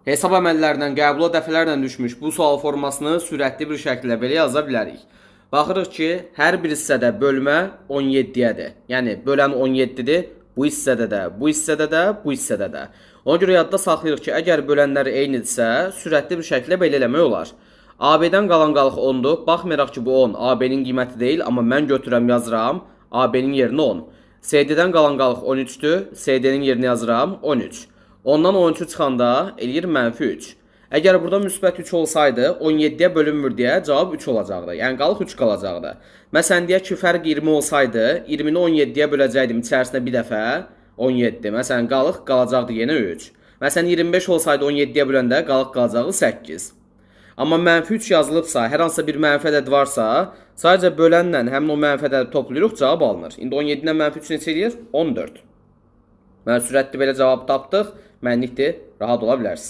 Hesab əməllərindən qəbula dəfələrlə düşmüş bu sual formasını sürətli bir şəkildə belə yaza bilərik. Baxırıq ki, hər bir hissədə bölmə 17-yədir. Yəni, bölən 17-dir. Bu hissədə də, bu hissədə də, bu hissədə də. Ona görə yadda saxlayırıq ki, əgər bölənlər eynidirsə, sürətli bir şəkildə belə eləmək olar. AB-dən qalan qalıq 10-dur. Baxmayaraq ki, bu 10 AB-nin qiyməti deyil, amma mən götürəm yazıram AB-nin yerinə 10. CD-dən qalan qalıq 13-dür. CD-nin yerinə yazıram 13. Ondan 13'ü çıxanda eləyir -3. Əgər burada müsbət 3 olsaydı, 17-yə bölünmür deyə cavab 3 olacaqdı. Yəni qalıq 3 qalacaqdı. Məsələn deyək ki, fərq 20 olsaydı, 20-ni 17-yə böləcəkdim içərisində bir dəfə 17. Məsələn qalıq qalacaqdı yenə 3. Məsələn 25 olsaydı 17-yə böləndə qalıq qalacaqdı 8. Amma -3 yazılıbsa, hər hansısa bir mənfi ədəd varsa, sadəcə bölənlə həmin o mənfi ədədi toplayırıq, cavab alınır. İndi 17-dən -3 neçə eləyir? 14. Mən sürətli belə cavab tapdıq. Mənlikdir, rahat ola bilərsiniz.